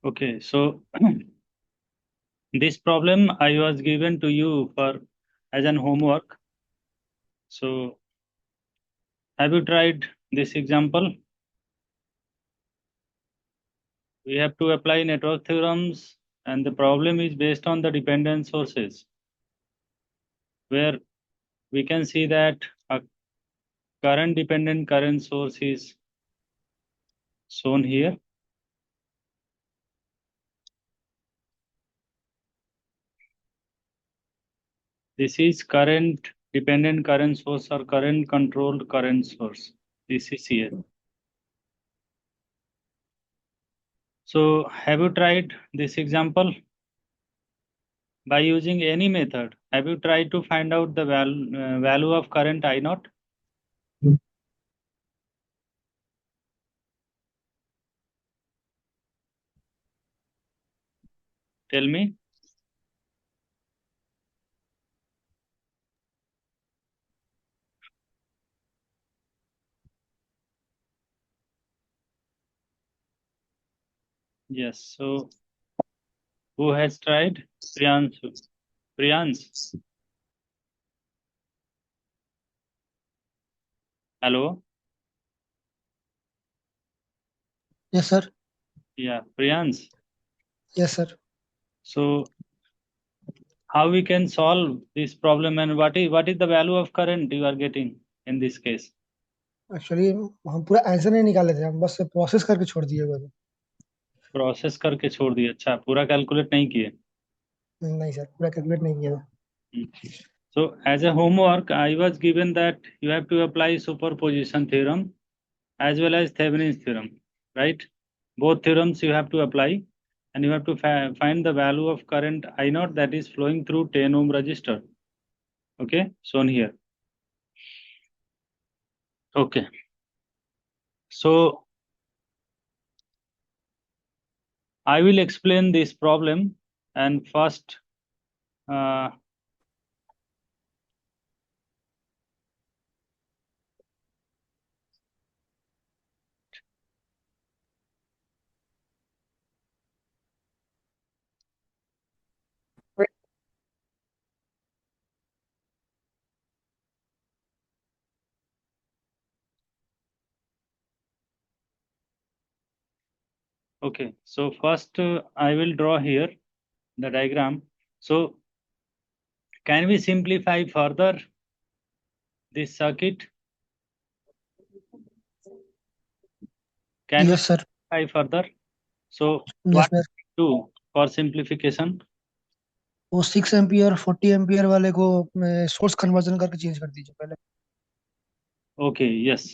Okay, so this problem I was given to you for as an homework. So have you tried this example? We have to apply network theorems, and the problem is based on the dependent sources, where we can see that a current dependent current source is shown here. This is current dependent current source or current controlled current source. This is here. So have you tried this example? By using any method, have you tried to find out the value of current I naught? Tell me. Yes. So who has tried? Priyanshu. Priyans. Hello. Yes, sir. Yeah, Priyans. Yes, sir. So how we can solve this problem, and what is the value of current you are getting in this case? Actually हम पूरा answer नहीं निकाले थे, हम बस process करके छोड़ दिए हुए प्रोसेस करके छोड़ दिए? अच्छा, पूरा कैलकुलेट नहीं किए? थे। नहीं सर, पूरा कैलकुलेट नहीं किया था। So as a homework, I was given that you have to apply superposition theorem as well as Thevenin's theorem, right? Both theorems you have to apply, and you have to find the value of current I naught that is flowing through 10 ohm resistor. Okay, shown here. Okay, so I will explain this problem, and first okay, so first I will draw here the diagram. So can we simplify further this circuit? Can we yes sir. simplify further? So yes what sir. do for simplification? वो 6 ampere 40 ampere वाले को source conversion करके change कर दीजिए पहले। Okay, yes.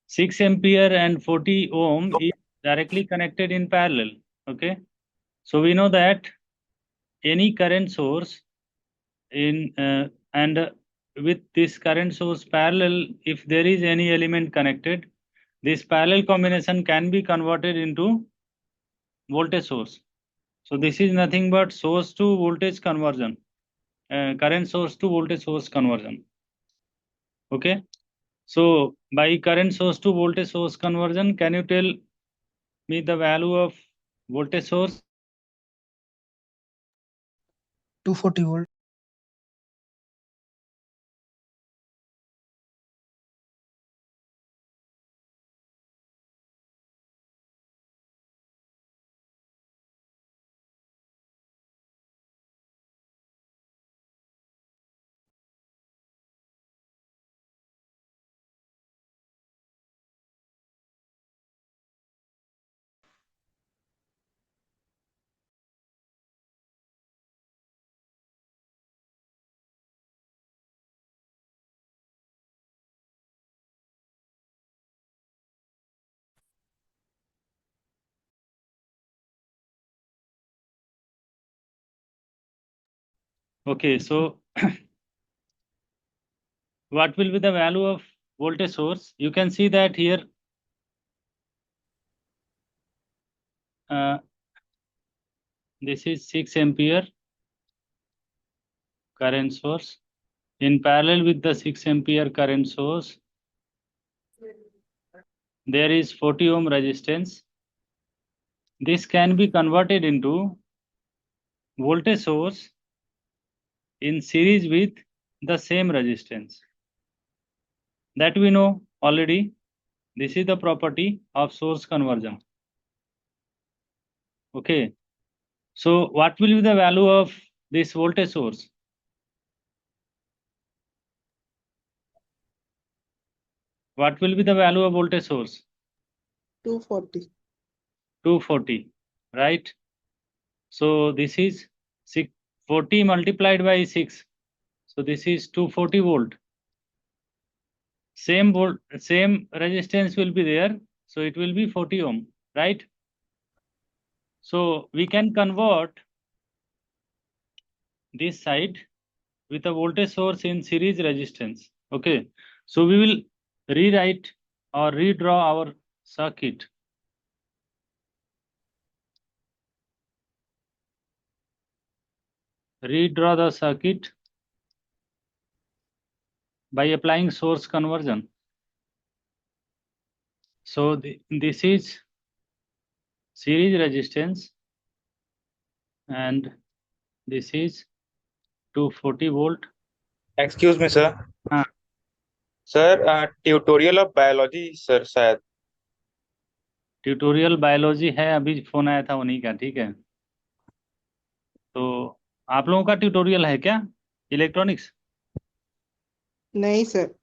6 ampere and 40 ohm is directly connected in parallel. Okay, so we know that any current source in and with this current source parallel, if there is any element connected, this parallel combination can be converted into voltage source. So this is nothing but source to voltage conversion, current source to voltage source conversion. Okay, so by current source to voltage source conversion, can you tell me the value of voltage source? 240 volt. Okay, so what will be the value of voltage source? You can see that here this is 6 ampere current source. In parallel with the 6 ampere current source, there is 40 ohm resistance. this can be converted into voltage source in series with the same resistance. That we know already. This is the property of source conversion. Okay. So what will be the value of this voltage source? What will be the value of voltage source? 240. 240, right? So this is 40 multiplied by 6. So this is 240 volt. Same resistance will be there. So it will be 40 ohm, right? So we can convert this side with a voltage source in series resistance. Okay. So we will rewrite or redraw our circuit. Redraw the circuit by applying source conversion. So this is series resistance and this is 240 volt. Excuse me sir. हाँ. Sir tutorial of biology sir शायद. Tutorial biology है, अभी phone आया था उन्हीं का. ठीक है, तो आप लोगों का ट्यूटोरियल है क्या इलेक्ट्रॉनिक्स? नहीं सर.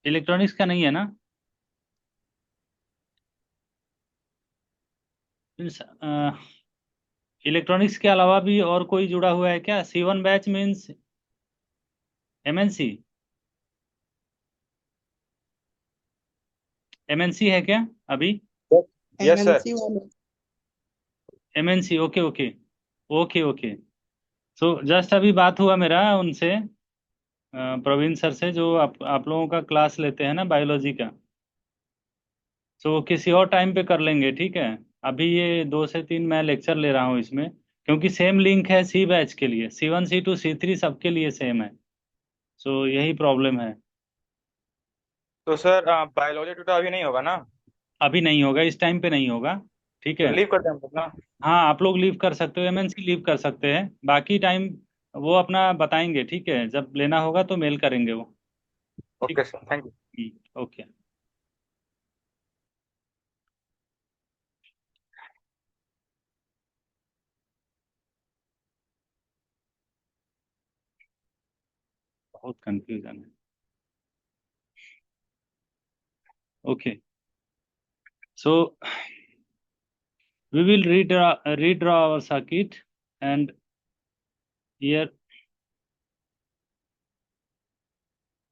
इलेक्ट्रॉनिक्स का नहीं है ना? इलेक्ट्रॉनिक्स के अलावा भी और कोई जुड़ा हुआ है क्या? C1 batch means MNC. MNC है क्या अभी? Yes sir. MNC वाला. MNC. Okay okay okay okay. So just अभी बात हुआ मेरा उनसे, प्रवीण सर से, जो आप लोगों का क्लास लेते हैं ना बायोलॉजी का. सो वो किसी और टाइम पे कर लेंगे, ठीक है? अभी ये 2 से 3 मैं लेक्चर ले रहा हूँ इसमें, क्योंकि सेम लिंक है C बैच के लिए. C1 C2 C3 सबके लिए सेम है. सो यही प्रॉब्लम है. तो सर बायोलॉजी ट्यूटर अभी नहीं होगा ना? अभी नहीं होगा, इस टाइम पे नहीं होगा. ठीक है. लीव कर दें हम लोग ना? हाँ, आप लोग लीव कर सकते हो, MNC लीव कर सकते हैं. बाकी टाइम वो अपना बताएंगे, ठीक है? जब लेना होगा तो मेल करेंगे वो. Okay sir, thank you. Okay. बहुत कंफ्यूजन है. Okay. So we will redraw our circuit, and here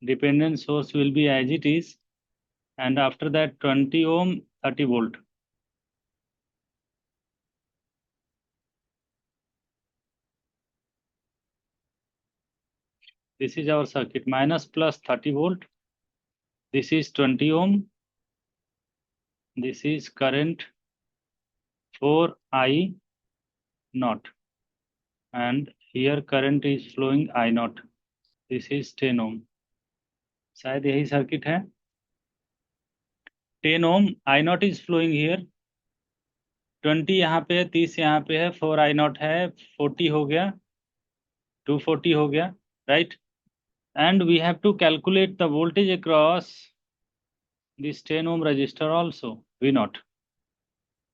dependent source will be as it is, and after that 20 ohm 30 volt. This is our circuit, minus plus 30 volt. This is 20 ohm. This is current 4I naught, and here current is flowing I naught. This is 10 ohm. शायद यही circuit है. 10 ohm I naught is flowing here. 20 यहाँ पे है, 30 यहाँ पे है, 4 I naught है, 40 हो गया, 240 हो गया, right? And we have to calculate the voltage across this 10 ohm resistor also, V naught.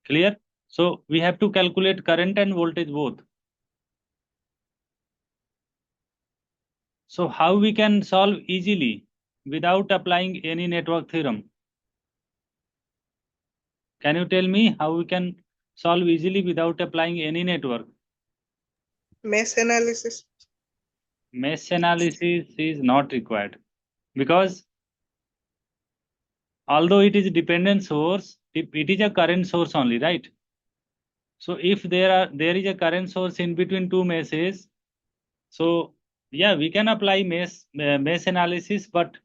Clear? So we have to calculate current and voltage both. So how we can solve easily without applying any network theorem? Can you tell me how we can solve easily without applying any network? Mesh analysis. Mesh analysis is not required, because although it is a dependent source, it is a current source only, right? So if there is a current source in between two meshes, so yeah, we can apply mesh analysis, but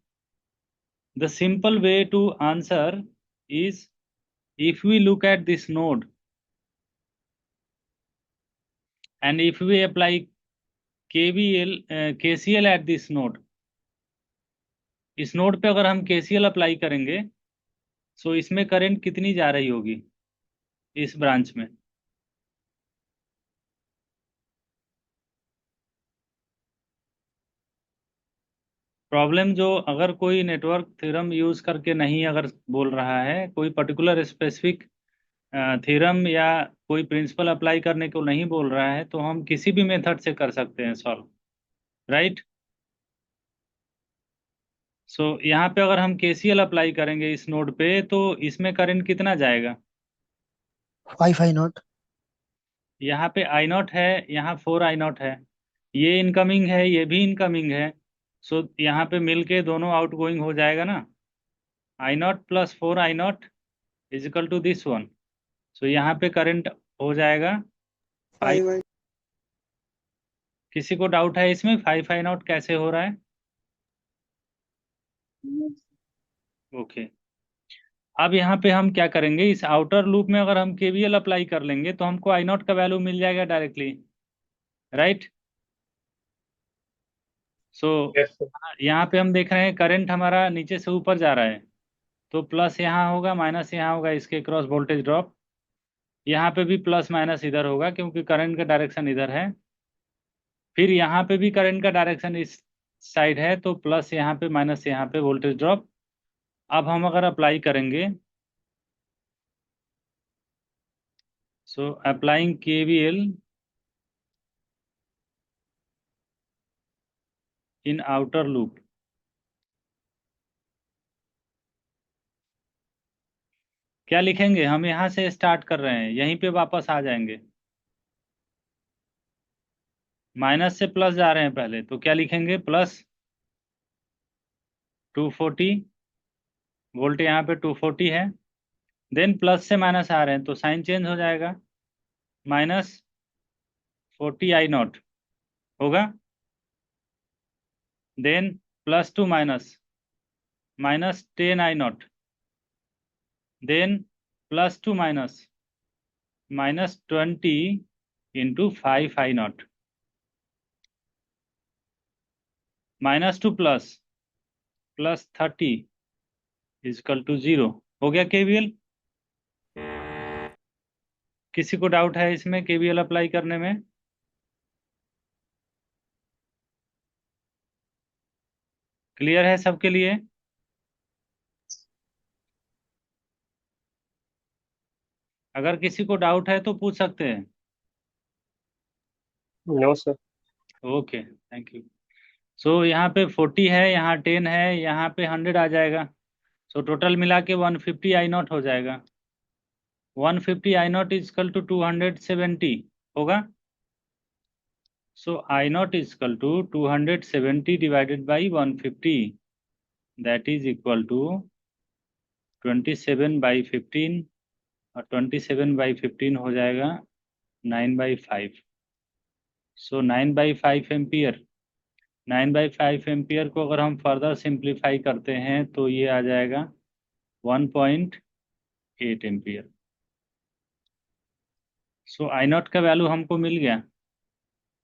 the simple way to answer is, if we look at this node and if we apply KCL at this node, इस node पे अगर हम KCL apply करेंगे, सो इसमें current कितनी जा रही होगी? इस ब्रांच में। प्रॉब्लम जो, अगर कोई नेटवर्क थ्योरम यूज करके नहीं अगर बोल रहा है, कोई पर्टिकुलर स्पेसिफिक थ्योरम या कोई प्रिंसिपल अप्लाई करने को नहीं बोल रहा है, तो हम किसी भी मेथड से कर सकते हैं सॉल्व, राइट। सो यहाँ पे अगर हम केसीएल अप्लाई करेंगे इस नोड पे, तो इसमें करंट कितना जाएगा? 5 आई नॉट। यहाँ पे आई नॉट है, यहाँ 4 आई नॉट है, ये इनकमिंग है, ये भी इनकमिंग है। सो यहाँ पे मिलके दोनों आउट गोइंग हो जाएगा ना। I naught plus 4 I naught is equal to this one. So यहाँ पे करंट हो जाएगा 5। 5 I। किसी को डाउट है इसमें 5 आई नॉट कैसे हो रहा है? ओके। अब यहाँ पे हम क्या करेंगे, इस आउटर लूप में अगर हम केवीएल अप्लाई कर लेंगे तो हमको आई नॉट का वैल्यू मिल जाएगा directly, right. So yes sir. यहाँ पे हम देख रहे हैं करंट हमारा नीचे से ऊपर जा रहा है, तो प्लस यहाँ होगा, माइनस यहाँ होगा, इसके क्रॉस वोल्टेज ड्रॉप। यहाँ पे भी प्लस माइनस इधर होगा क्योंकि करंट का डायरेक्शन इधर है। फिर यहाँ पे भी करंट का डायरेक्शन इस साइड है, तो प्लस यहाँ पे माइनस यहाँ पे वोल्टेज ड्रॉप। अब हम अगर अप्लाई करेंगे, सो अप्लाइंग केवीएल इन आउटर लूप, क्या लिखेंगे? हम यहाँ से स्टार्ट कर रहे हैं, यहीं पे वापस आ जाएंगे, माइनस से प्लस जा रहे हैं पहले, तो क्या लिखेंगे? प्लस 240 वोल्ट, यहाँ पे 240 है। देन प्लस से माइनस आ रहे हैं तो साइन चेंज हो जाएगा, माइनस 40 आई नॉट होगा। Then plus to minus, minus 10 I nought. Then plus to minus, minus 20 into 5 I nought. Minus to plus, plus 30 equal to 0। हो गया केवीएल? किसी को डाउट है इसमें केवीएल अप्लाई करने में? क्लियर है सबके लिए? अगर किसी को डाउट है तो पूछ सकते हैं। No sir. Okay, thank you. So यहाँ पे 40 है, यहाँ 10 है, यहाँ पे 100 आ जाएगा। सो टोटल मिला के 150 आई नॉट हो जाएगा। 150 आई नॉट इजकल टू 270 होगा। So I naught is equal to 270 divided by 150, that is equal to 27/15, और 27/15 हो जाएगा 9/5। सो 9/5 एम्पियर। 9/5 एम्पियर को अगर हम फर्दर सिंप्लीफाई करते हैं तो ये आ जाएगा 1.8 एम्पियर। सो आई नॉट का वैल्यू हमको मिल गया,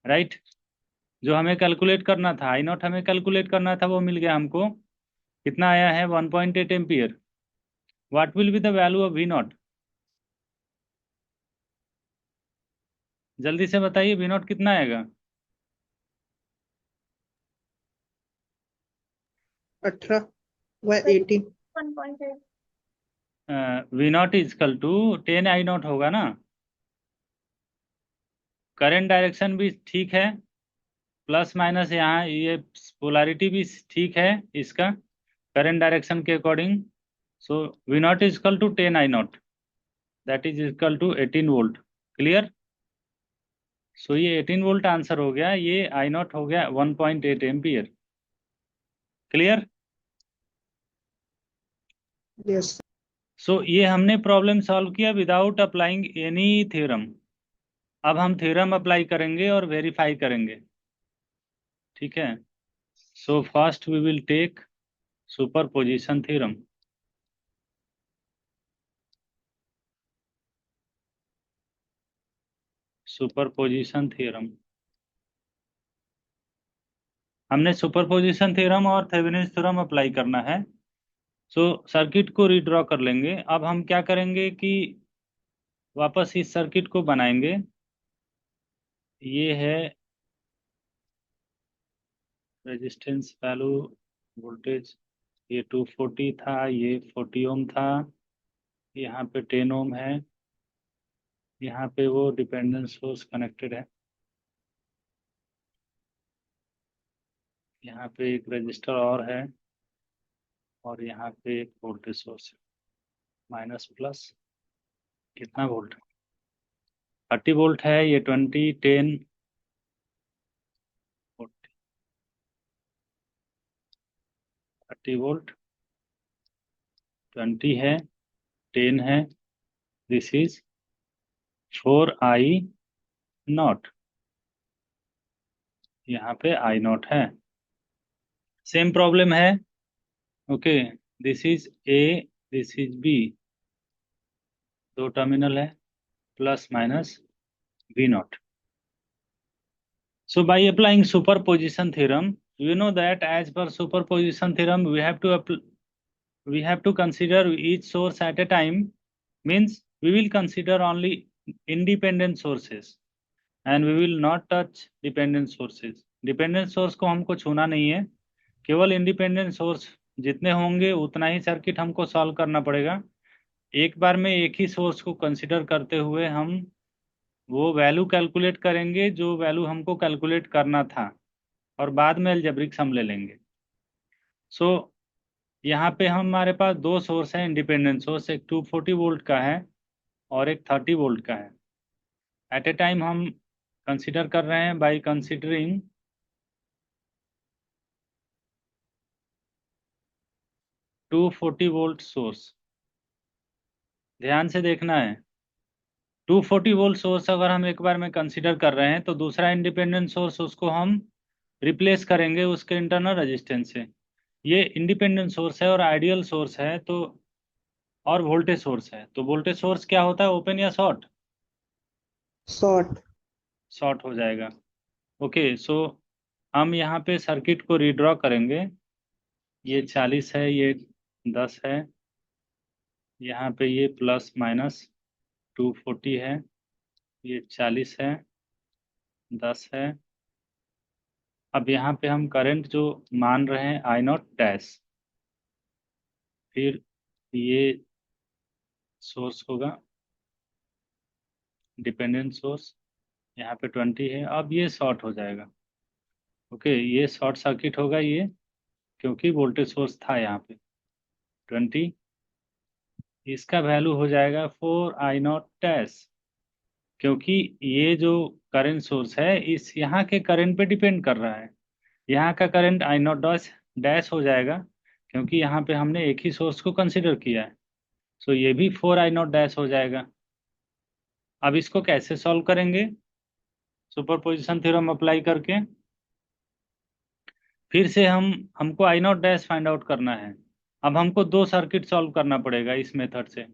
राइट। जो हमें कैलकुलेट करना था, आई नॉट हमें कैलकुलेट करना था, वो मिल गया हमको। कितना आया है? 1.8 ampere. What will be the value of V nought? जल्दी से बताइए, वी नॉट कितना आएगा? 18 व 18। V nought is equal to 10 I nought होगा ना। करंट डायरेक्शन भी ठीक है, प्लस माइनस यहाँ ये पोलैरिटी भी ठीक है इसका, करंट डायरेक्शन के according. So V naught is equal to 10 I naught, that is equal to 18 volt. Clear? So ये 18 वोल्ट आंसर हो गया, ये आई नॉट हो गया 1.8 एम्पियर। क्लियर? यस। सो ये हमने प्रॉब्लम सॉल्व किया विदाउट अप्लाइंग एनी थ्योरम। अब हम थ्योरम अप्लाई करेंगे और वेरीफाई करेंगे, ठीक है। So first we will take superposition theorem. Superposition theorem, हमने सुपरपोजिशन थ्योरम और थेवेनिन थ्योरम अप्लाई करना है। सो सर्किट को रीड्रॉ कर लेंगे। अब हम क्या करेंगे कि वापस इस सर्किट को बनाएंगे। ये है रेजिस्टेंस वैल्यू, वोल्टेज, ये 240 था, ये 40 ओम था, यहाँ पे 10 ओम है, यहाँ पे वो डिपेंडेंट सोर्स कनेक्टेड है, यहाँ पे एक रजिस्टर और है, और यहाँ पे एक वोल्टेज सोर्स है, माइनस प्लस कितना वोल्ट, 30 वोल्ट है, ये 20 10 30 वोल्ट, 20 है, 10 है, दिस इज 4I0, यहाँ पे I0 है। सेम प्रॉब्लम है, okay, this is A, this is B, दो टर्मिनल है, plus minus V0. So by applying superposition theorem, we know that as per superposition theorem, we have to consider each source at a time. Means we will consider only independent sources and we will not touch dependent sources. Dependent source को हमको छूना नहीं है, केवल independent source जितने होंगे उतना ही circuit हमको सॉल्व करना पड़ेगा। एक बार में एक ही सोर्स को कंसिडर करते हुए हम वो वैल्यू कैलकुलेट करेंगे जो वैल्यू हमको कैलकुलेट करना था, और बाद में अलजेब्रिक सम ले लेंगे। सो यहाँ पे हमारे पास दो सोर्स हैं इंडिपेंडेंट सोर्स, एक 240 वोल्ट का है और एक 30 वोल्ट का है। एट ए टाइम हम कंसिडर कर रहे हैं बाय कंसिडरिंग 240 वोल्ट सोर्स। ध्यान से देखना है, 240 वोल्ट सोर्स अगर हम एक बार में कंसिडर कर रहे हैं तो दूसरा इंडिपेंडेंट सोर्स उसको हम रिप्लेस करेंगे उसके इंटरनल रेजिस्टेंस से। ये इंडिपेंडेंट सोर्स है और आइडियल सोर्स है, तो और वोल्टेज सोर्स है, तो वोल्टेज सोर्स क्या होता है, ओपन या शॉर्ट? शॉर्ट। शॉर्ट हो जाएगा। ओके, सो हम यहाँ पे सर्किट को रीड्रॉ करेंगे। ये 40 है, ये 10 है, यहाँ पे ये प्लस माइनस 240 है, ये 40 है, 10 है। अब यहाँ पे हम करंट जो मान रहे हैं I0 डैश, फिर ये सोर्स होगा डिपेंडेंट सोर्स, यहाँ पे 20 है। अब ये शॉर्ट हो जाएगा, ओके, ये शॉर्ट सर्किट होगा ये, क्योंकि वोल्टेज सोर्स था यहाँ पे 20, इसका वैल्यू हो जाएगा 4I0 डैश, क्योंकि ये जो करंट सोर्स है इस यहाँ के करंट पे डिपेंड कर रहा है। यहाँ का करंट I0 डैश डैश हो जाएगा, क्योंकि यहाँ पे हमने एक ही सोर्स को कंसिडर किया है। सो ये भी 4I0 डैश हो जाएगा। अब इसको कैसे सॉल्व करेंगे? सुपरपोजिशन थ्योरम अप्लाई करके फिर से हमको I0 डैश फाइंड आउट करना है। अब हमको दो सर्किट सॉल्व करना पड़ेगा इस मेथड से।